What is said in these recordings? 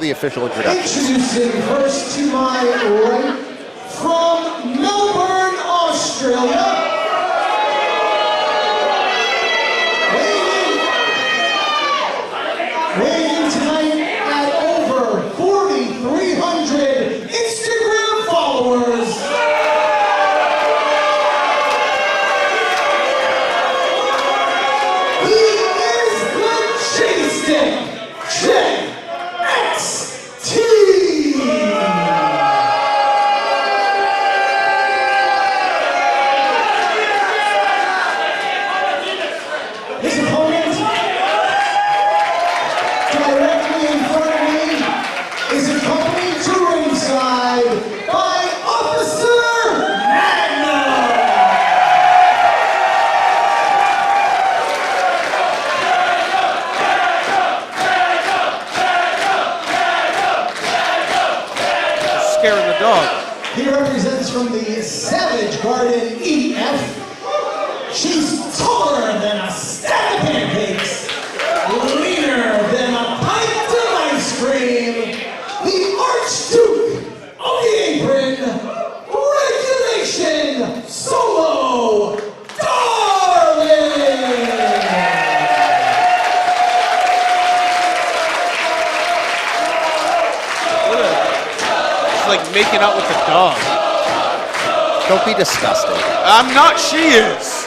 the official introduction. Introducing first to my right, from Melbourne, Australia, weighing tonight at over 4,300 Instagram followers. He is the JXT. His opponent, directly in front of me, is accompanied to ringside by Officer Magnum. Scaring the dog. He represents from the Savage Garden EF. She's taller than a stack of pancakes, leaner than a pint of ice cream, the Archduke of the Apron, Regulation Solo Darling! She's like making out with the dog. Don't be disgusting. I'm not, she is.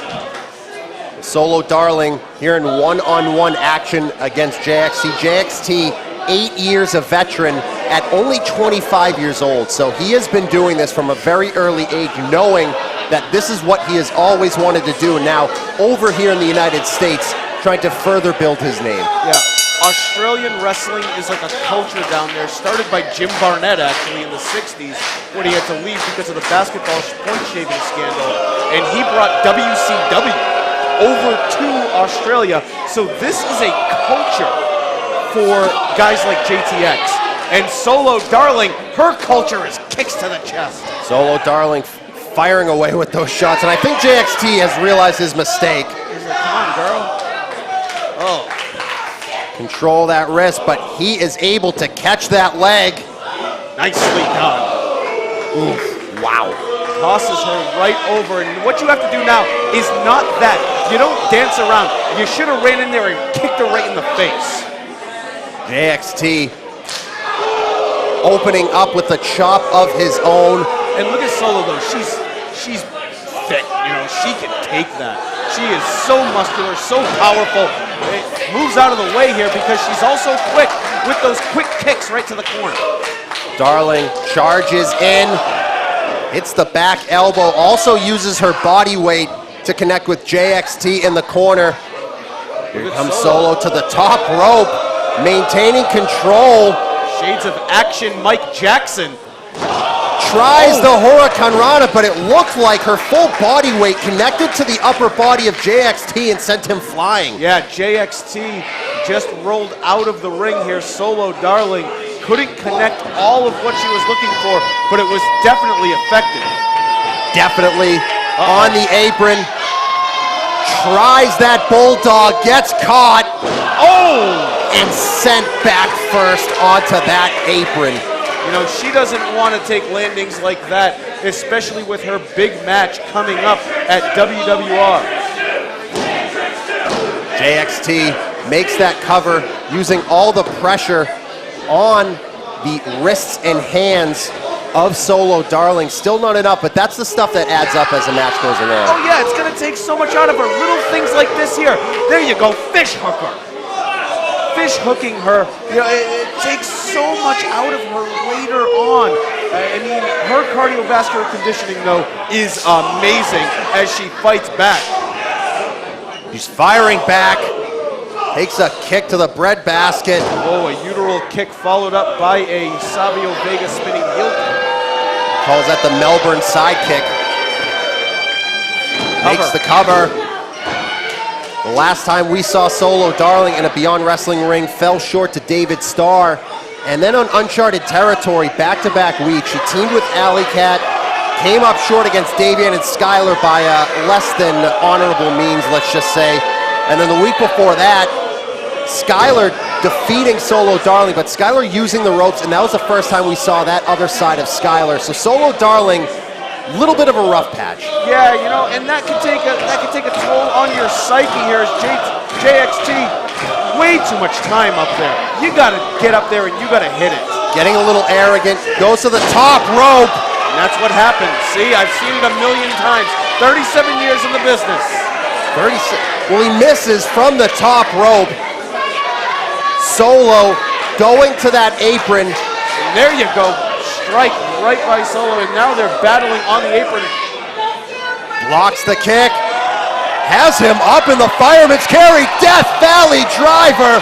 Solo Darling here in one-on-one action against JXT. JXT, 8 years a veteran at only 25 years old. So he has been doing this from a very early age, knowing that this is what he has always wanted to do. Now, over here in the United States, trying to further build his name. Yeah, Australian wrestling is like a culture down there, started by Jim Barnett actually in the 60s, when he had to leave because of the basketball point shaving scandal, and he brought WCW over to Australia. So this is a culture for guys like JTX. And Solo Darling, her culture is kicks to the chest. Solo Darling firing away with those shots, and I think JXT has realized his mistake. He's like, come on, girl. Oh. Control that wrist, but he is able to catch that leg. Nicely done. Oof, wow. Tosses her right over, and what you have to do now is not that. You don't dance around. You should have ran in there and kicked her right in the face. JXT opening up with a chop of his own. And look at Solo though, she's thick, you know, she can take that. She is so muscular, so powerful. It moves out of the way here because she's also quick with those quick kicks right to the corner. Darling charges in, hits the back elbow, also uses her body weight to connect with JXT in the corner. Here comes Solo to the top rope, maintaining control. Shades of action, Mike Jackson. Tries the Hurricane Rana, but it looked like her full body weight connected to the upper body of JXT and sent him flying. Yeah, JXT just rolled out of the ring here. Solo Darling couldn't connect all of what she was looking for, but it was definitely effective. Definitely on the apron. Tries that bulldog, gets caught. Oh! And sent back first onto that apron. You know, she doesn't want to take landings like that, especially with her big match coming up at WWR. JXT makes that cover using all the pressure on the wrists and hands of Solo Darling. Still not enough, but that's the stuff that adds up as the match goes along. Oh yeah, it's going to take so much out of her. Little things like this here. There you go, fish hooker. Fish hooking her, you know, it takes so much out of her later on. I mean, her cardiovascular conditioning, though, is amazing as she fights back. She's firing back, takes a kick to the breadbasket. Oh, a uteral kick followed up by a Savio Vega spinning heel kick. Calls that the Melbourne sidekick. Makes the cover. The last time we saw Solo Darling in a Beyond Wrestling ring fell short to David Starr. And then on Uncharted territory, back-to-back weeks, she teamed with Alley Cat, came up short against Davian and Skylar by less than honorable means, let's just say. And then the week before that, Skylar defeating Solo Darling, but Skylar using the ropes, and that was the first time we saw that other side of Skylar. So Solo Darling, little bit of a rough patch. Yeah, you know, and that could take a toll on your psyche here as JXT, way too much time up there. You gotta get up there and you gotta hit it. Getting a little arrogant, goes to the top rope. And that's what happens. See, I've seen it a million times. 37 years in the business. 36. Well, he misses from the top rope. Solo going to that apron. And there you go. Strike right by Solo, and now they're battling on the apron. Blocks the kick. Has him up in the fireman's carry. Death Valley driver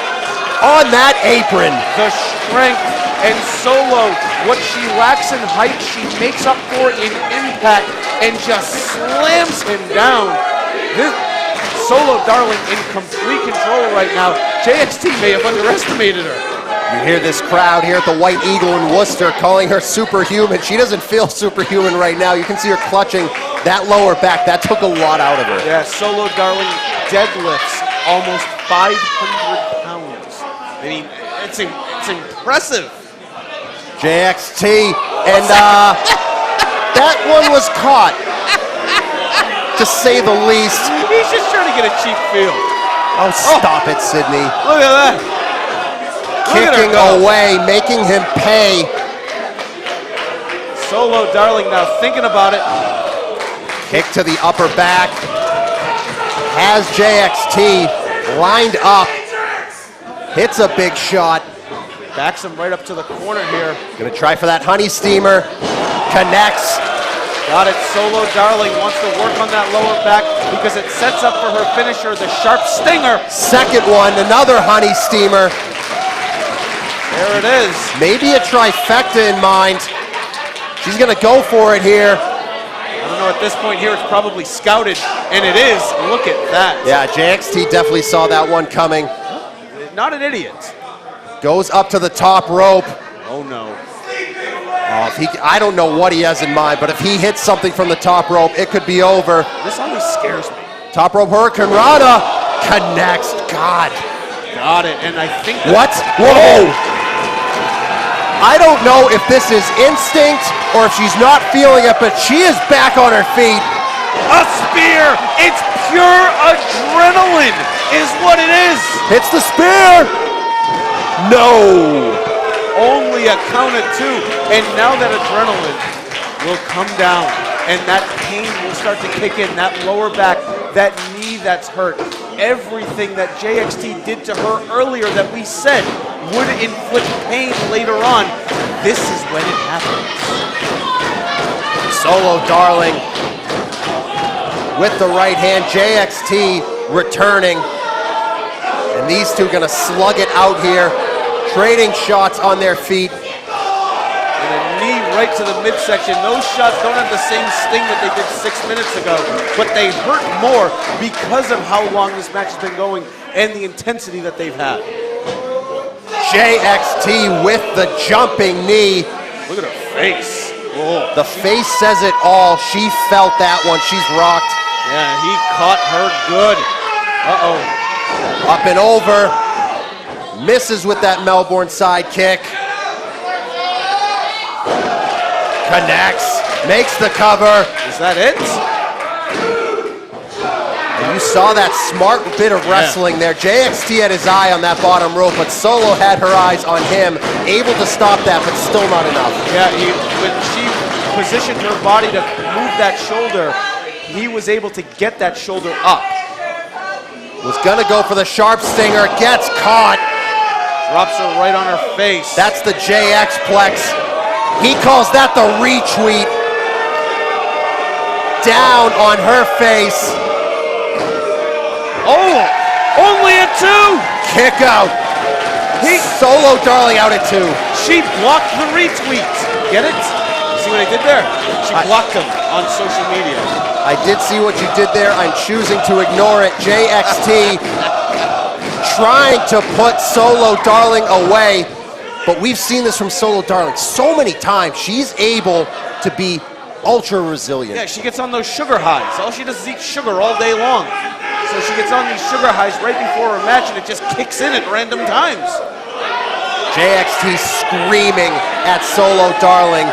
on that apron. The strength, and Solo, what she lacks in height, she makes up for in impact and just slams him down. Solo Darling in complete control right now. JXT may have underestimated her. You hear this crowd here at the White Eagle in Worcester calling her superhuman. She doesn't feel superhuman right now. You can see her clutching that lower back. That took a lot out of her. Yeah, Solo Darling deadlifts almost 500 pounds. I mean, it's impressive. JXT, and that one was caught, to say the least. He's just trying to get a cheap feel. Oh, stop it, Sydney. Look at that. Kicking away, making him pay. Solo Darling now thinking about it. Kick to the upper back. Has JXT lined up. Hits a big shot. Backs him right up to the corner here. Gonna try for that honey steamer. Connects. Got it. Solo Darling wants to work on that lower back because it sets up for her finisher, the sharp stinger. Second one, another honey steamer. There it is. Maybe a trifecta in mind. She's gonna go for it here. I don't know, at this point here, it's probably scouted, and it is. Look at that. Yeah, JXT definitely saw that one coming. Not an idiot. Goes up to the top rope. Oh no. Oh, I don't know what he has in mind, but if he hits something from the top rope, it could be over. This always scares me. Top rope Hurricane Rana connects. God. Got it, and I think What? Whoa! I don't know if this is instinct or if she's not feeling it, but she is back on her feet. a spear. It's pure adrenaline is what it is. Hits the spear. No. Only a count of two, and now that adrenaline will come down, and that pain will start to kick in, that lower back, that knee that's hurt, everything that JXT did to her earlier that we said would inflict pain later on, this is when it happens. Solo Darling with the right hand, JXT returning, and these two gonna slug it out here. Trading shots on their feet. And a knee right to the midsection. Those shots don't have the same sting that they did 6 minutes ago, but they hurt more because of how long this match has been going and the intensity that they've had. JXT with the jumping knee. Look at her face. Whoa. The face says it all. She felt that one. She's rocked. Yeah, he caught her good. Uh-oh. Up and over. Misses with that Melbourne side kick. Connects. Makes the cover. Is that it? And you saw that smart bit of wrestling there. JXT had his eye on that bottom rope, but Solo had her eyes on him. Able to stop that, but still not enough. Yeah, when she positioned her body to move that shoulder, he was able to get that shoulder up. Was gonna go for the sharp stinger. Gets caught. Drops her right on her face. That's the JX-plex. He calls that the retweet. Down on her face. Oh, only a two. Kick out. Solo Darling out at two. She blocked the retweet. Get it? You see what I did there? She blocked him on social media. I did see what you did there. I'm choosing to ignore it. JXT trying to put Solo Darling away, but we've seen this from Solo Darling so many times. She's able to be ultra resilient. Yeah, she gets on those sugar highs. All she does is eat sugar all day long. So she gets on these sugar highs right before her match, and it just kicks in at random times. JXT screaming at Solo Darling.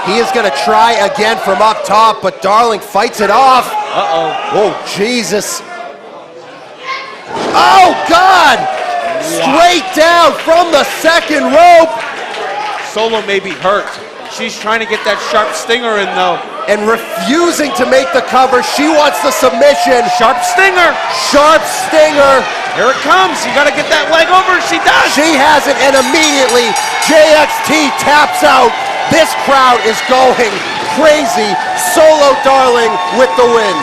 He is going to try again from up top, but Darling fights it off. Uh-oh. Oh, Jesus. Oh, God! Straight down from the second rope. Solo may be hurt. She's trying to get that sharp stinger in, though. And refusing to make the cover. She wants the submission. Sharp stinger. Sharp stinger. Here it comes. You got to get that leg over. She does. She has it, and immediately JXT taps out. This crowd is going crazy. Solo Darling with the win.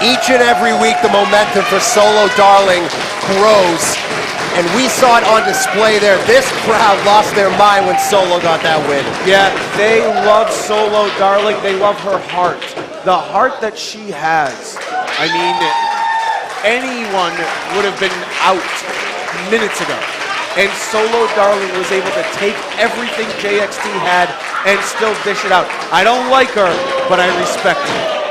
Each and every week, the momentum for Solo Darling grows, and we saw it on display there. This crowd lost their mind when Solo got that win. Yeah, they love Solo Darling. They love her heart. The heart that she has. I mean, anyone would have been out minutes ago. And Solo Darling was able to take everything JXT had and still dish it out. I don't like her, but I respect her.